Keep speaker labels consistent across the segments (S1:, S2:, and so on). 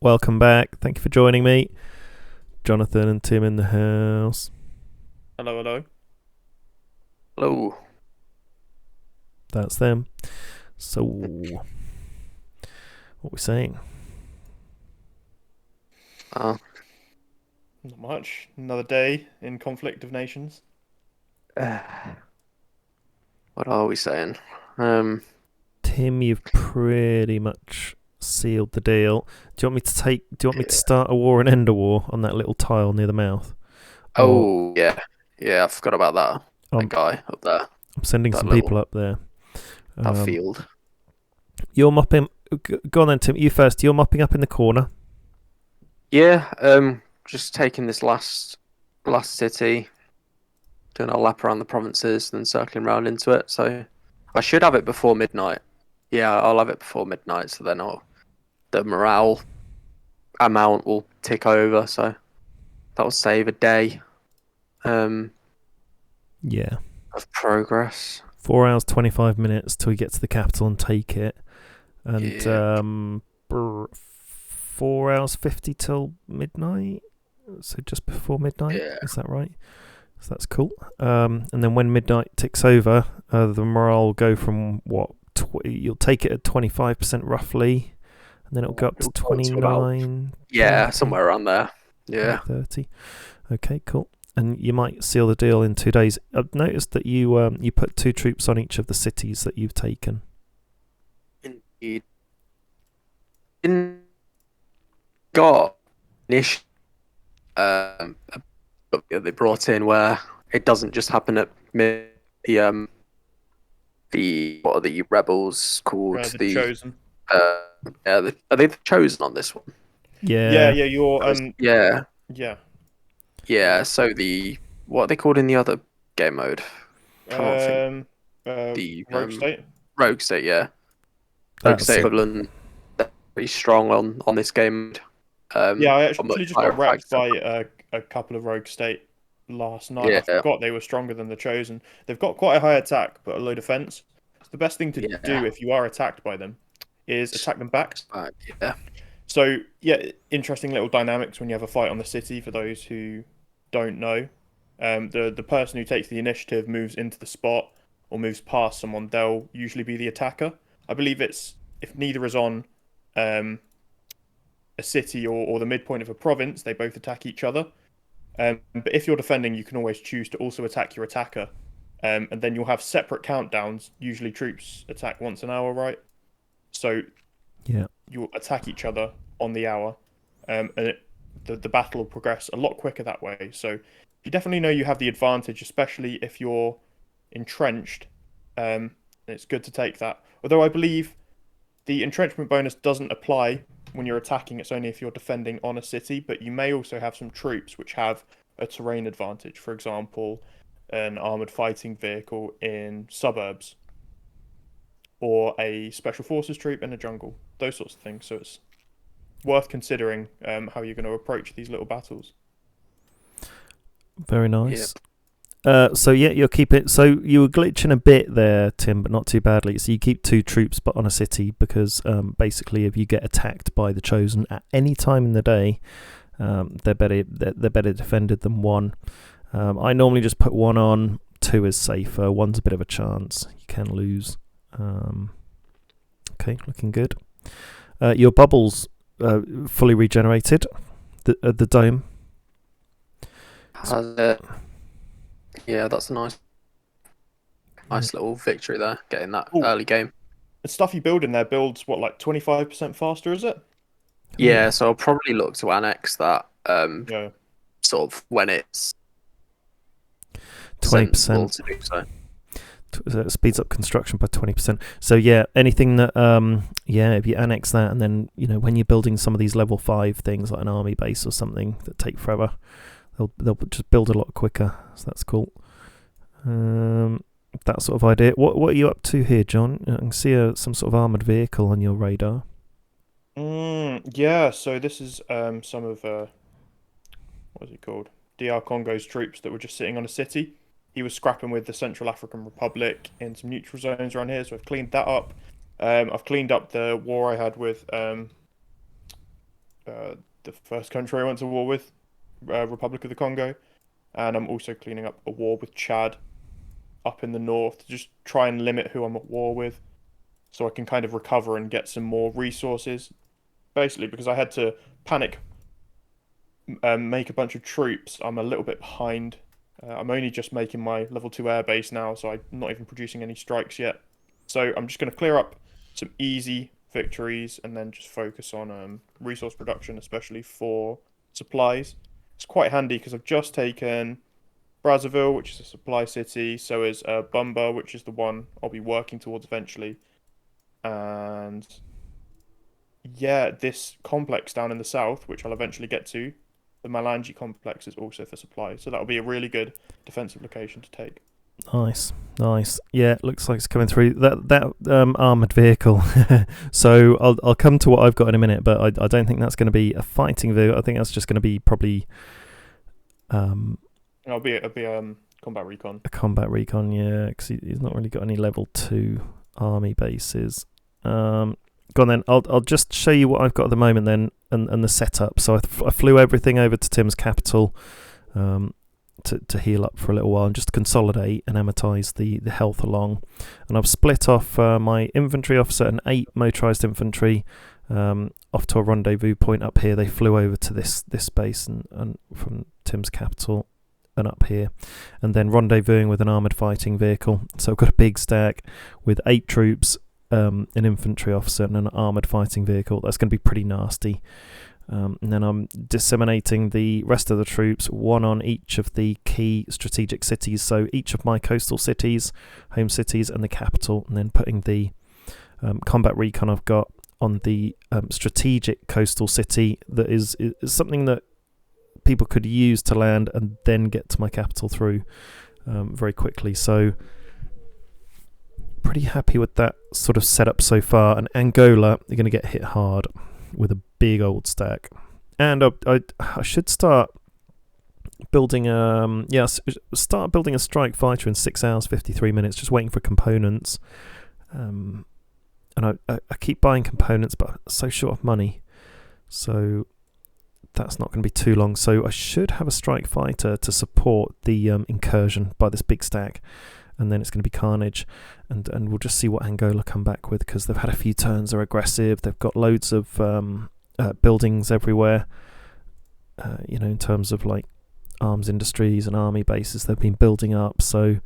S1: Welcome back. Thank you for joining me. Jonathan and Tim in the house.
S2: Hello, hello.
S3: Hello.
S1: That's them. So, what we saying?
S3: Uh,
S2: Not much. Another day in conflict of nations.
S3: what are we saying? Um,
S1: Tim, you've pretty much sealed the deal. Do you want me to take? Do you want me to
S3: yeah.
S1: start a war and end a war on that little tile near the mouth? Or
S3: Oh, yeah. Yeah, I forgot about that. That
S1: I'm
S3: guy up there.
S1: I'm sending
S3: That
S1: some
S3: little,
S1: people up there.
S3: that
S1: Um,
S3: field.
S1: you're mopping. Go on then, Tim. You first. You're mopping up in the corner.
S3: Yeah, just taking this last city, doing a lap around the provinces, then circling round into it. So I should have it before midnight. Yeah, I'll have it before midnight, so then the morale amount will tick over, so that'll save a day um
S1: Yeah.
S3: of progress.
S1: 4 hours 25 minutes till we get to the capital and take it, and
S3: Yeah.
S1: 4 hours 50 till midnight. So just before midnight,
S3: Yeah.
S1: is that right? So that's cool. And then when midnight ticks over, the morale will go from what? You'll take it at 25% roughly, and then it'll go up to
S3: It'll go up to about
S1: 29,
S3: Yeah,
S1: 30,
S3: somewhere around there. Yeah.
S1: 30. Okay, cool. And you might seal the deal in 2 days. I've noticed that you put 2 troops on each of the cities that you've taken.
S3: Indeed. In got an issue they brought in where it doesn't just happen at the the what are the rebels called
S2: The
S3: the
S2: chosen.
S3: uh are they the chosen on this one?
S2: Yeah,
S1: Yeah,
S2: yeah. You're
S3: Yeah,
S2: yeah.
S3: yeah. So the what are they called in the other game mode? Can't think.
S2: Um,
S3: The
S2: Rogue State.
S3: Rogue State, yeah. Rogue
S1: that's
S3: State
S1: it.
S3: equivalent pretty strong on this game.
S2: Yeah, I
S3: A much
S2: actually just
S3: higher
S2: got wrecked
S3: factor.
S2: by a couple of Rogue State last night. I
S3: Yeah,
S2: forgot they were stronger than the chosen. They've got quite a high attack, but a low defense. So the best thing to
S3: yeah.
S2: do if you are attacked by them is attack them back.
S3: Yeah,
S2: So yeah, interesting little dynamics when you have a fight on the city. For those who don't know, the person who takes the initiative moves into the spot or moves past someone. They'll usually be the attacker. I believe it's if neither is on um, a city or the midpoint of a province, they both attack each other. But if you're defending, you can always choose to also attack your attacker, and then you'll have separate countdowns. Usually, troops attack once an hour, right? So
S1: Yeah.
S2: you'll attack each other on the hour, and the battle will progress a lot quicker that way. So you definitely know you have the advantage, especially if you're entrenched. It's good to take that. Although I believe the entrenchment bonus doesn't apply when you're attacking, it's only if you're defending on a city, but you may also have some troops which have a terrain advantage. For example, an armored fighting vehicle in suburbs, or a special forces troop in a jungle, those sorts of things. So it's worth considering how you're going to approach these little battles.
S1: Very
S3: yeah.
S1: nice. So yeah, you'll keep it. So you were glitching a bit there, Tim, but not too badly. So you keep 2 troops, but on a city, because basically, if you get attacked by the chosen at any time in the day, they're better defended than one. I normally just put one on. 2 is safer. One's a bit of a chance. You can lose. Okay, looking good. Your bubbles fully regenerated. The dome.
S3: Has it? Yeah, that's a nice little victory there, getting that
S2: Oh,
S3: early game.
S2: the stuff you build in there builds what, like 25% faster, is it?
S3: Yeah, so I'll probably look to annex that
S2: Yeah.
S3: sort of when it's sensible
S1: 20%.
S3: to do so.
S1: Speeds up construction by 20%. So yeah, anything that if you annex that, and then when you're building some of these level 5 things like an army base or something that take forever, they'll just build a lot quicker. So that's cool. That sort of idea. What are you up to here, John? I can see some sort of armored vehicle on your radar.
S2: Yeah, so this is some of what is it called? DR Congo's troops that were just sitting on a city. He was scrapping with the Central African Republic in some neutral zones around here, so I've cleaned that up. I've cleaned up the war I had with the first country I went to war with, Republic of the Congo, and I'm also cleaning up a war with Chad up in the north to just try and limit who I'm at war with, so I can kind of recover and get some more resources. Basically, because I had to panic, make a bunch of troops. I'm a little bit behind. I'm only just making my level 2 airbase now, so I'm not even producing any strikes yet. So I'm just going to clear up some easy victories and then just focus on resource production, especially for supplies. It's quite handy because I've just taken Brazzaville, which is a supply city. So is Bumba, which is the one I'll be working towards eventually. And yeah, this complex down in the south, which I'll eventually get to, the Malangi complex, is also for supply. So that'll be a really good defensive location to take.
S1: Nice. Yeah, it looks like it's coming through that armored vehicle. So I'll come to what I've got in a minute, but I don't think that's going to be a fighting vehicle. I think that's just going to be probably
S2: It'll be combat recon.
S1: a combat recon. Yeah, because he's not really got any level 2 army bases. Go on then. I'll just show you what I've got at the moment then, and the setup. So I flew everything over to Tim's capital. To heal up for a little while and just consolidate and amortize the health along. And I've split off my infantry officer and 8 motorized infantry off to a rendezvous point up here. They flew over to this base and from Tim's capital and up here, and then rendezvousing with an armoured fighting vehicle. So I've got a big stack with 8 troops, an infantry officer and an armoured fighting vehicle. That's going to be pretty nasty. And then I'm disseminating the rest of the troops, one on each of the key strategic cities. So each of my coastal cities, home cities, and the capital, and then putting the combat recon I've got on the strategic coastal city that is something that people could use to land and then get to my capital through very quickly. So pretty happy with that sort of setup so far. And Angola, they're going to get hit hard with a big old stack, and I should start building start building a strike fighter in 6 hours 53 minutes, just waiting for components, and I keep buying components, but I'm so short of money, so that's not going to be too long. So I should have a strike fighter to support the incursion by this big stack, and then it's going to be carnage, and we'll just see what Angola come back with, because they've had a few turns, they're aggressive, they've got loads of buildings everywhere, in terms of like arms industries and army bases they've been building up. So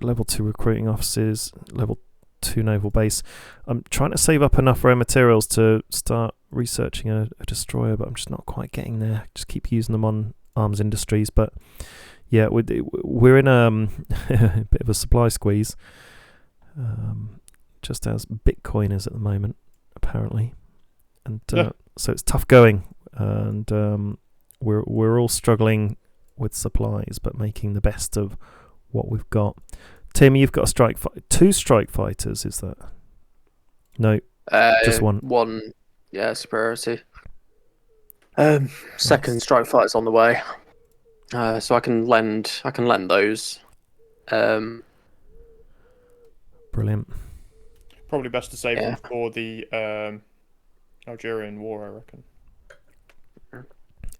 S1: level 2 recruiting officers, level 2 naval base. I'm trying to save up enough raw materials to start researching a destroyer, but I'm just not quite getting there. Just keep using them on arms industries, but yeah, we're in a bit of a supply squeeze, just as Bitcoin is at the moment, apparently, and so it's tough going, and we're all struggling with supplies, but making the best of what we've got. Tim, you've got a 2 strike fighters, is that? No, just one.
S3: One, yeah, superiority. Second strike fighter's on the way. So I can lend those.
S1: Brilliant.
S2: Probably best to save them for the Algerian war, I reckon.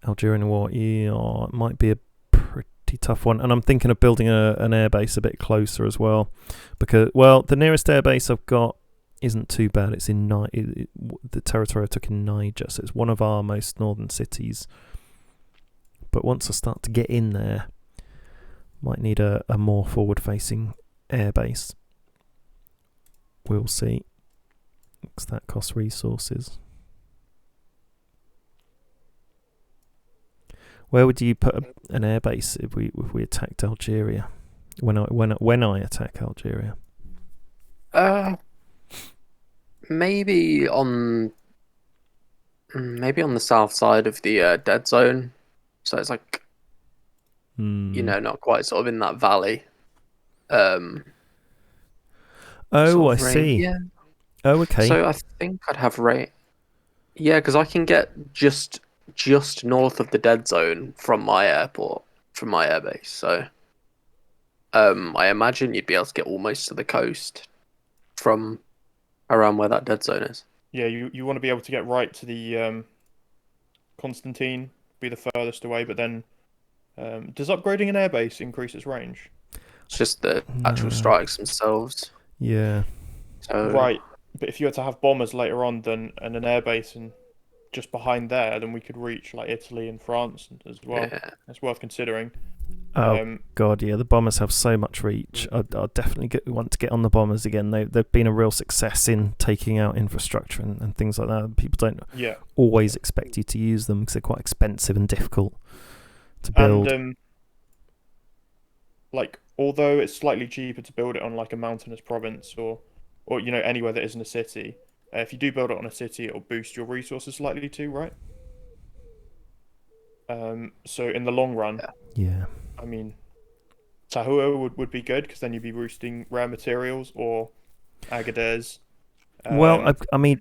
S1: Algerian war, yeah, it might be a pretty tough one. And I'm thinking of building an airbase a bit closer as well, because, well, the nearest airbase I've got isn't too bad. It's in the territory I took in Niger, so it's one of our most northern cities. But once I start to get in there, might need a more forward-facing airbase. We'll see, because that costs resources. Where would you put an airbase if we attacked Algeria? When I attack Algeria?
S3: Maybe on the south side of the dead zone. So it's like, not quite sort of in that valley.
S1: Oh, I see.
S3: Yeah.
S1: Oh, okay.
S3: So I think I'd have rate. Yeah, because I can get just north of the dead zone from my airport, from my airbase. So I imagine you'd be able to get almost to the coast from around where that dead zone is.
S2: Yeah, you want to be able to get right to the Constantine, be the furthest away, but then does upgrading an airbase increase its range?
S3: It's just the actual
S1: No.
S3: strikes themselves.
S1: Yeah.
S3: So
S2: Right, but if you had to have bombers later on, then and an airbase and just behind there, then we could reach like Italy and France as well.
S3: yeah,
S2: That's worth considering.
S1: Oh
S2: Um,
S1: God, yeah, the bombers have so much reach.
S2: mm,
S1: I'll definitely want to get on the bombers again. They've been a real success in taking out infrastructure and things like that. People don't
S2: yeah,
S1: always expect you to use them because they're quite expensive and difficult to
S2: and
S1: build.
S2: like although it's slightly cheaper to build it on like a mountainous province or anywhere that isn't a city, if you do build it on a city, it'll boost your resources slightly too, right? So in the long run,
S3: yeah.
S1: Yeah.
S2: I mean, Tahua would be good because then you'd be roosting rare materials or Agadez.
S1: Well,
S2: Um,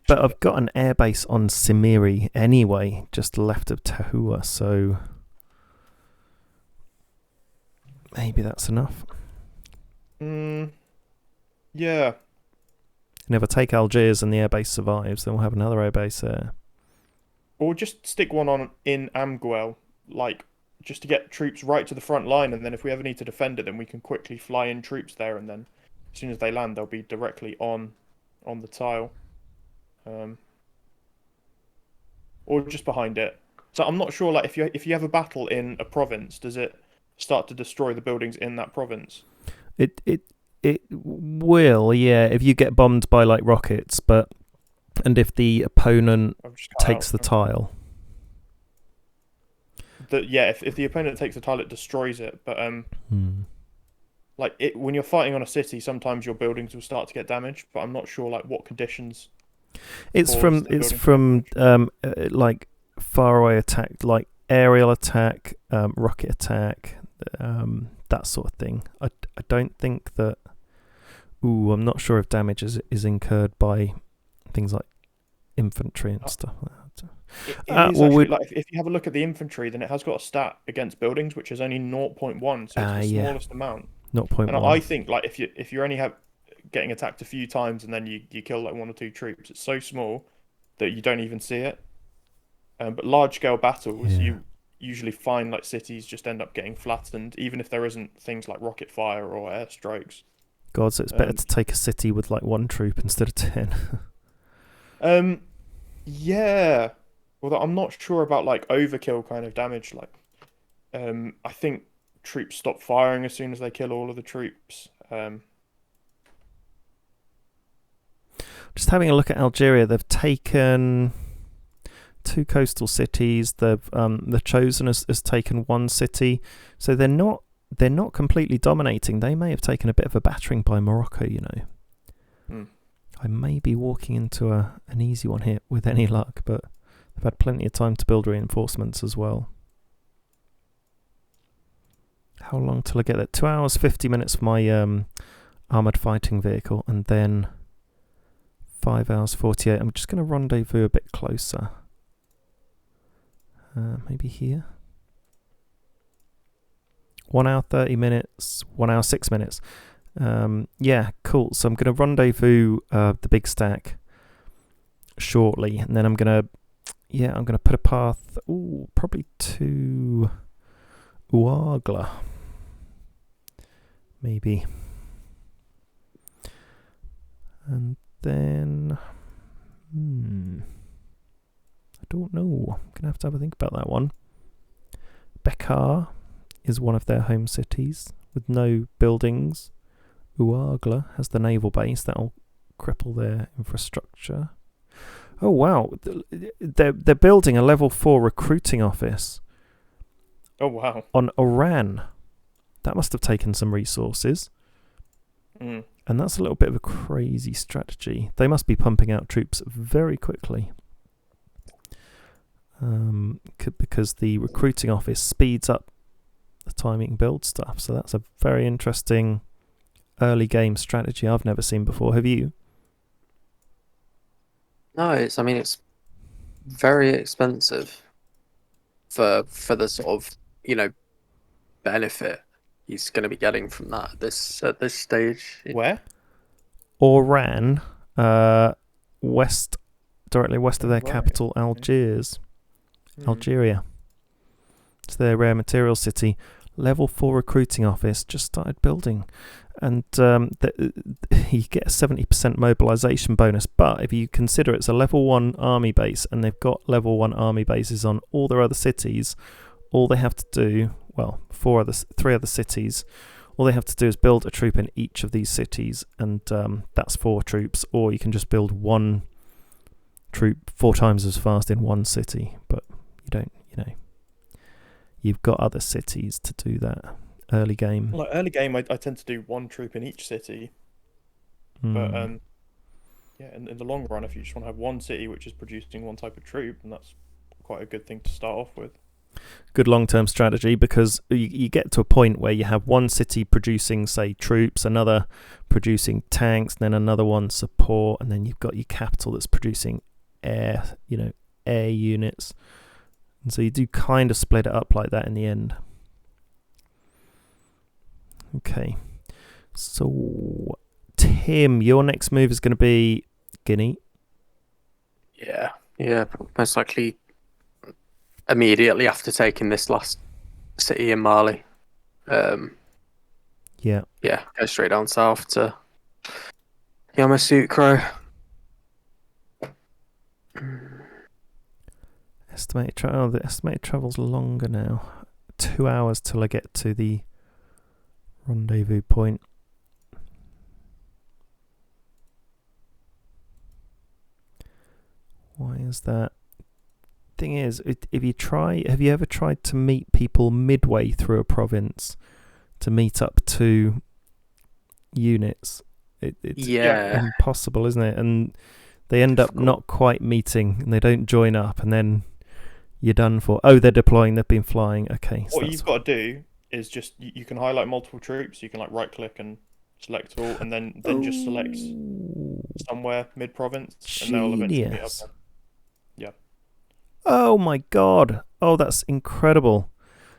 S1: but I've got an airbase on Simiri anyway, just left of Tahua, so maybe that's enough.
S2: yeah,
S1: And if I take Algiers and the airbase survives, then we'll have another airbase there.
S2: or just stick one on in Amguel, like just to get troops right to the front line, and then if we ever need to defend it, then we can quickly fly in troops there, and then as soon as they land, they'll be directly on the tile, um, or just behind it. So I'm not sure, like if you have a battle in a province, does it start to destroy the buildings in that province?
S1: It will, yeah, if you get bombed by like rockets, and if the opponent
S2: I've just cut
S1: takes the
S2: out.
S1: tile.
S2: Yeah, if the opponent takes the tile, it destroys it. But
S1: Hmm.
S2: like when you're fighting on a city, sometimes your buildings will start to get damaged. But I'm not sure like what conditions
S1: It's
S2: cause
S1: from
S2: the
S1: it's
S2: building to get
S1: from
S2: damaged.
S1: like far away attack, like aerial attack, rocket attack, that sort of thing. I don't think that. Ooh, I'm not sure if damage is incurred by things like infantry and stuff like that.
S2: It is
S1: Well,
S2: actually
S1: we
S2: like if you have a look at the infantry, then it has got a stat against buildings which is only 0.1, so it's the
S1: yeah,
S2: smallest amount. And I
S1: 0.1.
S2: think like if you're only have getting attacked a few times and then you kill like one or two troops, it's so small that you don't even see it. But large scale battles,
S1: Yeah,
S2: you usually find like cities just end up getting flattened, even if there isn't things like rocket fire or airstrikes.
S1: God, so it's better
S2: Um,
S1: to take a city with like one troop instead of 10.
S2: um, yeah. Although I'm not sure about like overkill kind of damage. Like, I think troops stop firing as soon as they kill all of the troops.
S1: Just having a look at Algeria, they've taken two coastal cities. The Chosen has taken one city, so they're not completely dominating. They may have taken a bit of a battering by Morocco.
S2: Hmm.
S1: I may be walking into an easy one here with any luck, but they've had plenty of time to build reinforcements as well. How long till I get there? 2 hours 50 minutes for my armored fighting vehicle, and then 5 hours 48. I'm just going to rendezvous a bit closer. Maybe here. 1 hour 30 minutes. 1 hour 6 minutes. Yeah, cool. So I'm going to rendezvous the big stack shortly, and then I'm going to put a path. Ooh, probably to Ouagla. Maybe. And then I don't know. I'm gonna have to have a think about that one. Bekkar is one of their home cities with no buildings. Ouagla has the naval base that'll cripple their infrastructure. Oh wow, they're building a level 4 recruiting office
S2: Oh wow.
S1: on Oran. That must have taken some resources.
S2: Mm.
S1: And that's a little bit of a crazy strategy. They must be pumping out troops very quickly. Because the recruiting office speeds up the time you can build stuff. So that's a very interesting early game strategy I've never seen before. Have you?
S3: No, it's very expensive for the sort of benefit he's going to be getting from that at this stage.
S2: Where?
S1: Oran, west directly west of their
S2: Right.
S1: capital, Algiers.
S2: Hmm.
S1: Algeria. It's their rare materials city. Level 4 recruiting office just started building. And you get a 70% mobilisation bonus. But if you consider it's a level 1 army base and they've got level 1 army bases on all their other cities, all they have to do, well, 3 other cities, all they have to do is build a troop in each of these cities, and that's 4 troops. Or you can just build 1 troop 4 times as fast in 1 city. But you don't, you've got other cities to do that early game.
S2: Like early game, I tend to do 1 troop in each city. But yeah, in the long run, if you just want to have 1 city which is producing 1 type of troop, then that's quite a good thing to start off with.
S1: Good long-term strategy, because you get to a point where you have 1 city producing, say, troops, another producing tanks, then another one support, and then you've got your capital that's producing air units. And so you do kind of split it up like that in the end. Okay. So, Tim, your next move is going to be Guinea.
S3: Yeah, most likely immediately after taking this last city in Mali.
S1: Yeah.
S3: Go straight down south to Yamoussoukro.
S1: The estimated travel's longer now. 2 hours till I get to the rendezvous point. Why is that? Thing is, have you ever tried to meet people midway through a province to meet up 2 units? It's impossible, isn't it? And they end up not quite meeting, and they don't join up, and then you're done for. Oh, they're deploying. They've been flying. Okay. So
S2: What you've got to do is just you can highlight multiple troops. You can like right click and select all, and then just select somewhere mid province, and they'll eventually meet up. There. Yeah.
S1: Oh my god. Oh, that's incredible.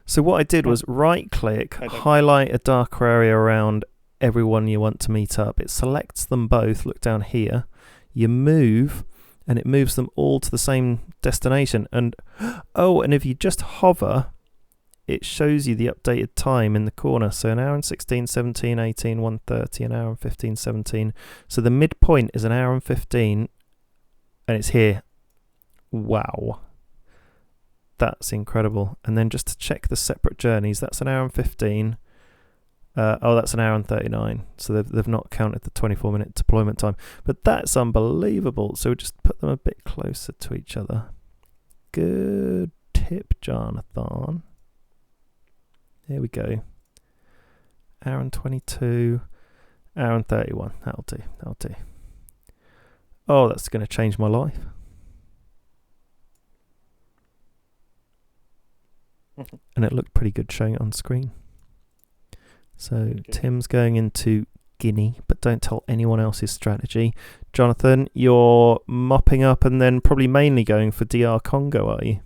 S1: So what I did was right click, highlight a darker area around everyone you want to meet up. It selects them both. Look down here. You move, and it moves them all to the same destination. And and if you just hover, it shows you the updated time in the corner. So an hour and 16, 17, 18, 1:30, an hour and 15, 17. So the midpoint is an hour and 15, and it's here. Wow. That's incredible. And then just to check the separate journeys, that's an hour and 15. That's an hour and 39. So they've not counted the 24-minute deployment time. But that's unbelievable. So we just put them a bit closer to each other. Good tip, Jonathan. There we go. Hour and 22. Hour and 31. That'll do. Oh, that's going to change my life. And it looked pretty good showing it on screen. So Tim's going into Guinea, but don't tell anyone else his strategy. Jonathan, you're mopping up and then probably mainly going for DR Congo, are you?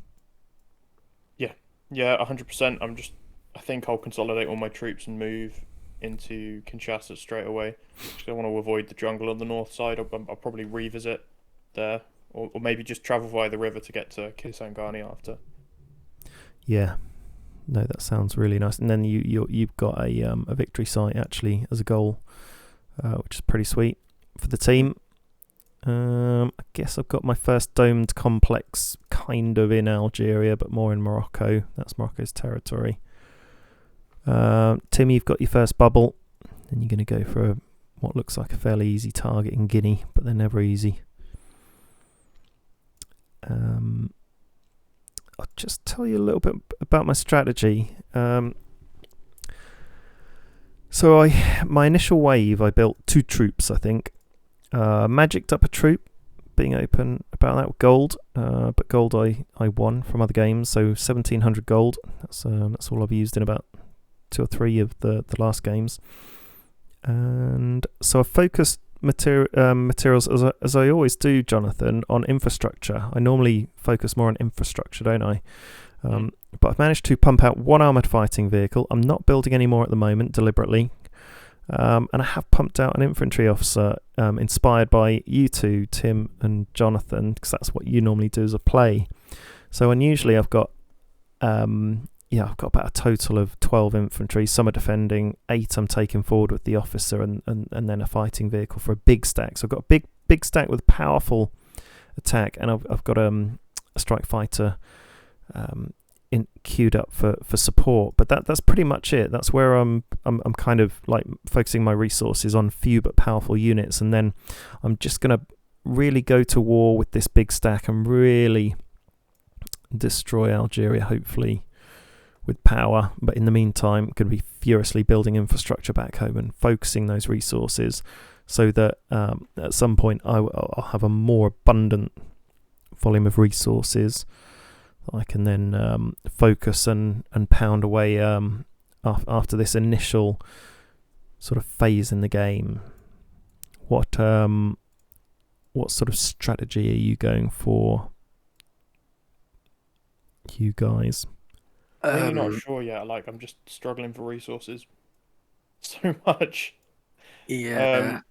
S2: Yeah, 100%. I think I'll consolidate all my troops and move into Kinshasa straight away. Because I want to avoid the jungle on the north side. I'll probably revisit there, or maybe just travel via the river to get to Kisangani after.
S1: Yeah, no, that sounds really nice. And then you've got a victory site actually as a goal, which is pretty sweet for the team. I guess I've got my first domed complex kind of in Algeria, but more in Morocco. That's Morocco's territory. Tim, you've got your first bubble, and you're going to go for what looks like a fairly easy target in Guinea, but they're never easy. I'll just tell you a little bit about my strategy. So my initial wave, I built 2 troops, I think. Magicked up a troop, being open about that with gold. But gold I won from other games, so 1,700 gold. That's all I've used in about 2 or 3 of the last games. And so I focused materials as I always do, Jonathan, on infrastructure. I normally focus more on infrastructure, don't I? But I've managed to pump out 1 armoured fighting vehicle. I'm not building any more at the moment, deliberately. And I have pumped out an infantry officer inspired by you two, Tim and Jonathan, because that's what you normally do as a play. So unusually I've got I've got about a total of 12 infantry. Some are defending, 8 I'm taking forward with the officer, and then a fighting vehicle for a big stack. So I've got a big stack with powerful attack, and I've got a strike fighter queued up for support. But that's pretty much it. That's where I'm kind of like focusing my resources on few but powerful units, and then I'm just gonna really go to war with this big stack and really destroy Algeria, hopefully with power. But in the meantime, going to be furiously building infrastructure back home and focusing those resources so that at some point I'll have a more abundant volume of resources that I can then focus and pound away after this initial sort of phase in the game. What sort of strategy are you going for, you guys?
S2: Really not sure yet. Like, I'm just struggling for resources so much.
S3: Yeah.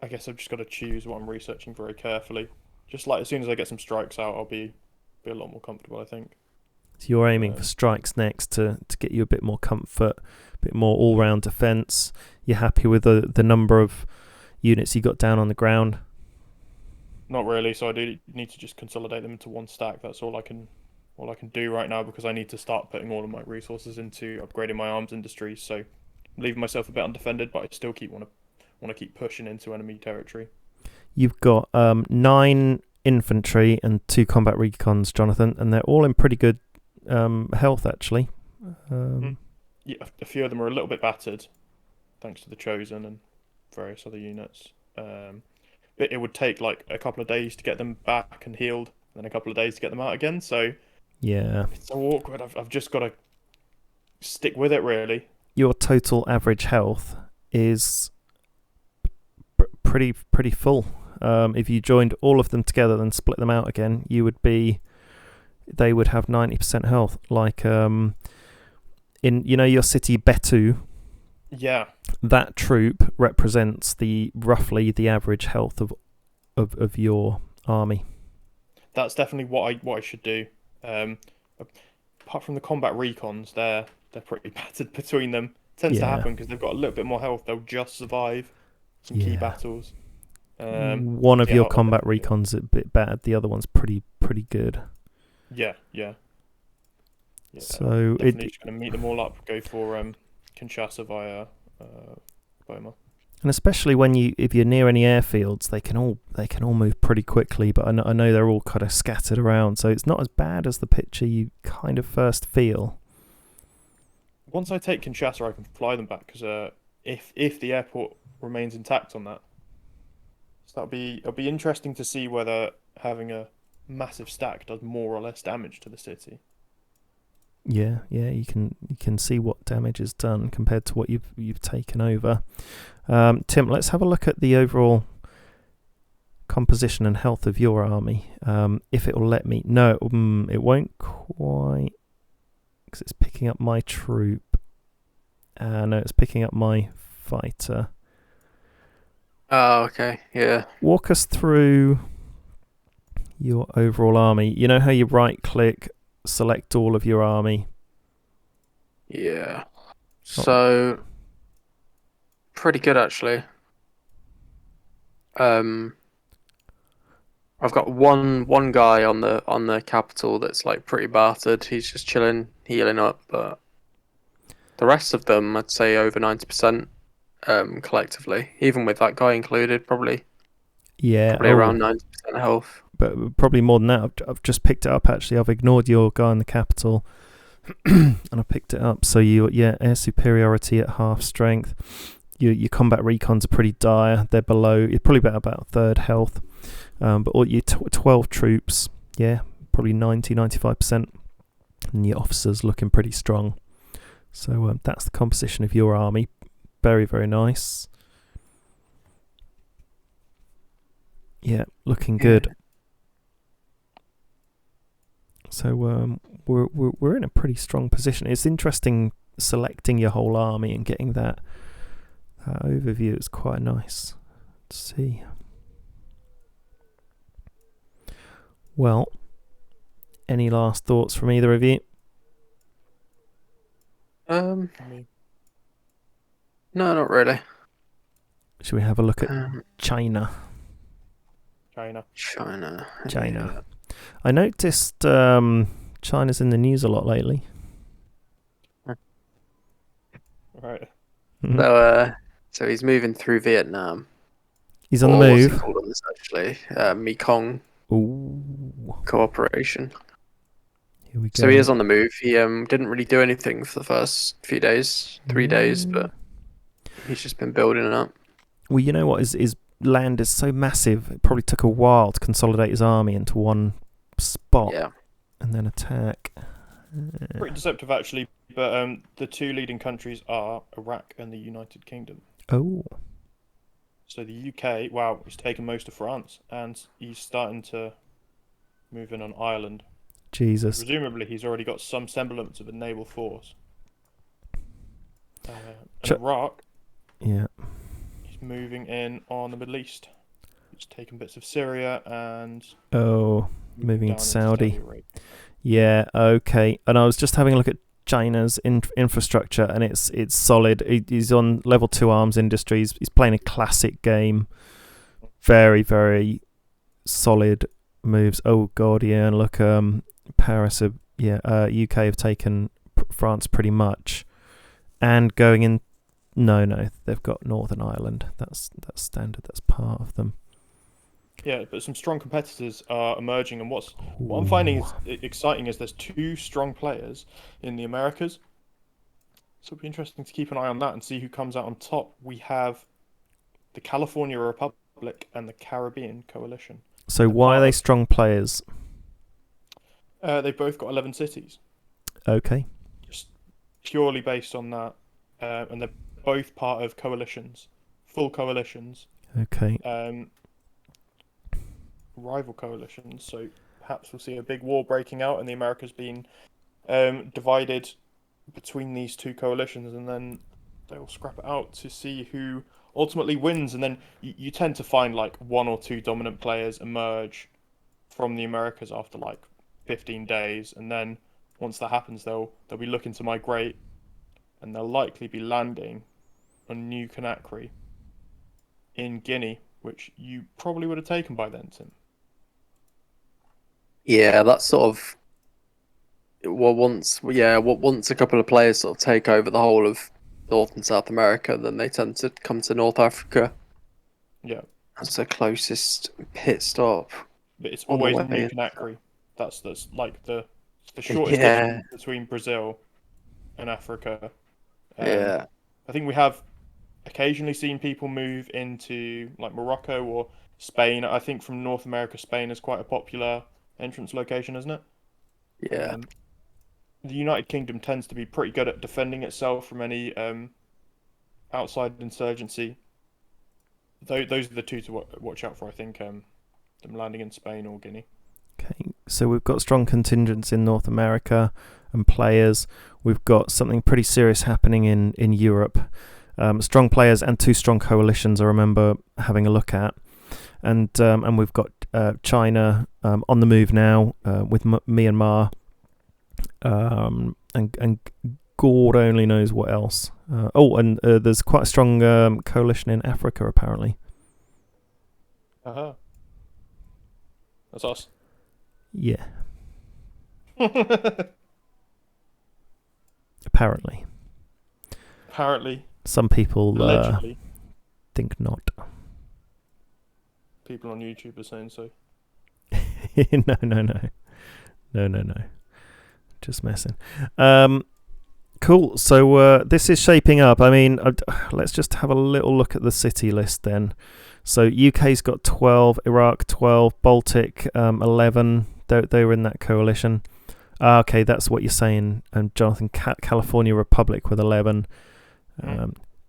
S2: I guess I've just got to choose what I'm researching very carefully. Just like as soon as I get some strikes out, I'll be a lot more comfortable, I think.
S1: So you're aiming for strikes next to get you a bit more comfort, a bit more all-round defence. You're happy with the number of units you got down on the ground?
S2: Not really. So I do need to just consolidate them into one stack. That's all I can do right now, because I need to start putting all of my resources into upgrading my arms industries. So I'm leaving myself a bit undefended, but I still want to keep pushing into enemy territory. You've
S1: got 9 infantry and 2 combat recons, Jonathan, and they're all in pretty good health, actually.
S2: Yeah, a few of them are a little bit battered, thanks to the Chosen and various other units. But it would take like a couple of days to get them back and healed, and then a couple of days to get them out again. So
S1: yeah,
S2: it's so awkward. I've just got to stick with it, really.
S1: Your total average health is pretty full. If you joined all of them together and split them out again, they would have 90% health. Like in your city Betu.
S2: Yeah.
S1: That troop represents roughly the average health of your army.
S2: That's definitely what I should do. Apart from the combat recons, they're pretty battered between them. Tends to happen because they've got a little bit more health. They'll just survive some key battles.
S1: One of your combat recons is a bit bad. The other one's pretty good.
S2: Yeah.
S1: So
S2: definitely just going to meet them all up. Go for Kinshasa via Boma.
S1: And especially if you're near any airfields, they can all move pretty quickly. But I know they're all kind of scattered around, so it's not as bad as the picture you kind of first feel.
S2: Once I take Kinshasa, I can fly them back, because if the airport remains intact on that, so it'll be interesting to see whether having a massive stack does more or less damage to the city.
S1: Yeah, you can see what damage is done compared to what you've taken over. Tim, let's have a look at the overall composition and health of your army. If it will let me. No, it won't quite, because it's picking up my troop. No, it's picking up my fighter.
S3: Oh, okay, yeah.
S1: Walk us through your overall army. You know how you right-click, select all of your army?
S3: Yeah. So, pretty good, actually. I've got one guy on the capital that's like pretty battered. He's just chilling, healing up, but the rest of them, I'd say over 90%, collectively, even with that guy included, probably around 90% health.
S1: But probably more than that. I've just picked it up, actually. I've ignored your guy in the capital and I picked it up. So air superiority at half strength. Your combat recons are pretty dire. They're below. You're probably about third health. But all your 12 troops, probably 95%. And your officers looking pretty strong. So that's the composition of your army. Very, very nice. Yeah, looking good. So we're in a pretty strong position. It's interesting selecting your whole army and getting that overview. It's quite nice. Let's see. Well, any last thoughts from either of you?
S3: No, not really.
S1: Should we have a look at China?
S2: China.
S3: China.
S1: China. I noticed China's in the news a lot lately.
S2: Right.
S3: So he's moving through Vietnam.
S1: He's on the
S3: What's it
S1: move.
S3: called on this actually? Mekong
S1: Ooh.
S3: Cooperation.
S1: Here we go.
S3: So he is on the move. He didn't really do anything for the first few days, 3 days, but he's just been building it up.
S1: Well, you know what? His land is so massive, it probably took a while to consolidate his army into one spot and then attack.
S2: Pretty deceptive, actually. But the two leading countries are Iraq and the United Kingdom.
S1: Oh.
S2: So the UK, wow, he's taken most of France, and he's starting to move in on Ireland.
S1: Jesus.
S2: Presumably, he's already got some semblance of a naval force. Iraq,
S1: yeah,
S2: he's moving in on the Middle East. He's taken bits of Syria and
S1: moving into Saudi. Yeah, okay. And I was just having a look at China's infrastructure, and it's solid. He's on level 2 arms industries. He's playing a classic game. Very, very solid moves. Oh god, yeah. And look, Paris, UK have taken France pretty much, and going in. No, they've got Northern Ireland. That's standard. That's part of them.
S2: Yeah, but some strong competitors are emerging, and what I'm finding is exciting is there's 2 strong players in the Americas. So it'll be interesting to keep an eye on that and see who comes out on top. We have the California Republic and the Caribbean Coalition.
S1: So why are they strong players?
S2: They've both got 11 cities.
S1: Okay.
S2: Just purely based on that, and they're both part of coalitions, full coalitions.
S1: Okay.
S2: Rival coalitions, so perhaps we'll see a big war breaking out and the Americas being divided between these 2 coalitions, and then they'll scrap it out to see who ultimately wins. And then you tend to find like 1 or 2 dominant players emerge from the Americas after like 15 days, and then once that happens they'll be looking to migrate, and they'll likely be landing on New Conakry in Guinea, which you probably would have taken by then, Tim.
S3: Yeah, that's sort of once a couple of players sort of take over the whole of North and South America, then they tend to come to North Africa.
S2: Yeah,
S3: that's the closest pit stop.
S2: But it's always New Conakry. That's like the shortest distance between Brazil and Africa. I think we have occasionally seen people move into like Morocco or Spain. I think from North America, Spain is quite a popular entrance location, isn't it?
S3: Yeah.
S2: The United Kingdom tends to be pretty good at defending itself from any outside insurgency. Those are the 2 to watch out for, I think, them landing in Spain or Guinea.
S1: Okay, so we've got strong contingents in North America and players. We've got something pretty serious happening in Europe. Strong players and 2 strong coalitions I remember having a look at. And we've got China on the move now with Myanmar. And God only knows what else. And there's quite a strong coalition in Africa, apparently.
S2: Uh-huh. That's us.
S1: Yeah. Apparently. Some people think not.
S2: People on YouTube are saying so.
S1: No. Just messing. Cool. So this is shaping up. I mean, let's just have a little look at the city list then. So UK's got 12, Iraq 12, Baltic 11. They were in that coalition. Okay, that's what you're saying. Jonathan, California Republic with 11.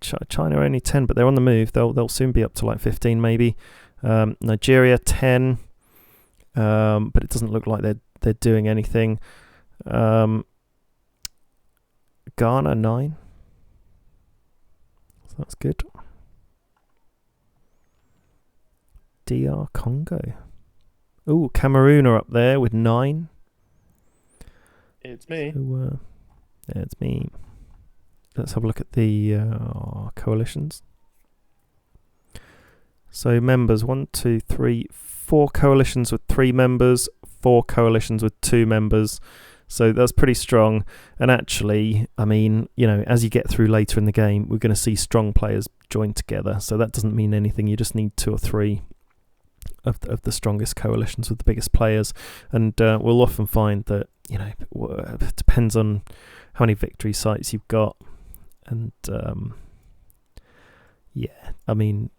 S1: China only 10, but they're on the move. They'll soon be up to like 15 maybe. Nigeria 10, but it doesn't look like they're doing anything. Ghana 9. So that's good. DR Congo. Oh, Cameroon are up there with 9.
S2: It's me.
S1: So, yeah, it's me. Let's have a look at the coalitions. So members, 1, 2, 3, 4 coalitions with 3 members, 4 coalitions with 2 members. So that's pretty strong. And actually, I mean, you know, as you get through later in the game, we're going to see strong players join together. So that doesn't mean anything. You just need 2 or 3 of the strongest coalitions with the biggest players. And we'll often find that, you know, it depends on how many victory sites you've got. And yeah, I mean,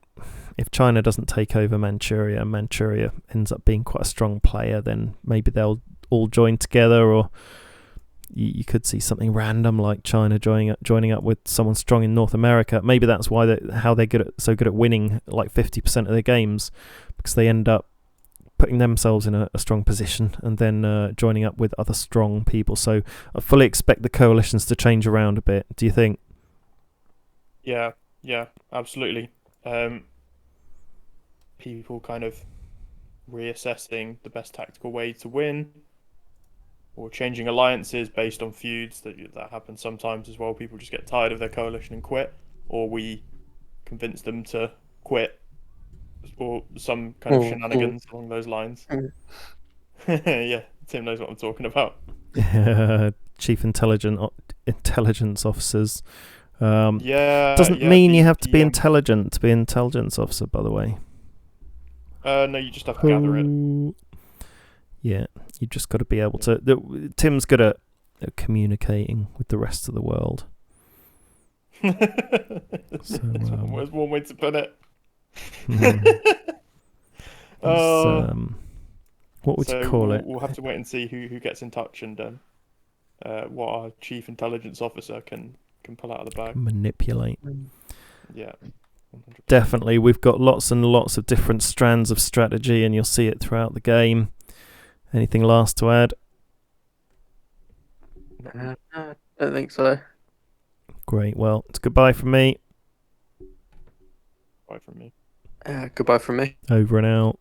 S1: if China doesn't take over Manchuria and Manchuria ends up being quite a strong player, then maybe they'll all join together, or you could see something random like China joining up with someone strong in North America. Maybe that's why they're so good at winning like 50% of their games, because they end up putting themselves in a strong position and then joining up with other strong people. So I fully expect the coalitions to change around a bit. Do you think?
S2: Yeah, absolutely. People kind of reassessing the best tactical way to win, or changing alliances based on feuds. That happens sometimes as well. People just get tired of their coalition and quit, or we convince them to quit, or some kind of shenanigans along those lines. Yeah, Tim knows what I'm talking about.
S1: Chief intelligence officers.
S2: Yeah,
S1: doesn't mean you have to be intelligent to be an intelligence officer, by the way.
S2: No, you just have to gather it.
S1: Yeah, you just got to be able to. Tim's good at communicating with the rest of the world. So,
S2: That's one way to put it.
S1: What would you call it?
S2: We'll have to wait and see who gets in touch and what our chief intelligence officer can pull out of the bag.
S1: Manipulate.
S2: Yeah. 100%.
S1: Definitely, we've got lots and lots of different strands of strategy, and you'll see it throughout the game. Anything last to add?
S3: I don't think so.
S1: Great. Well, it's goodbye from me.
S2: Bye from me.
S3: Goodbye from me.
S1: Over and out.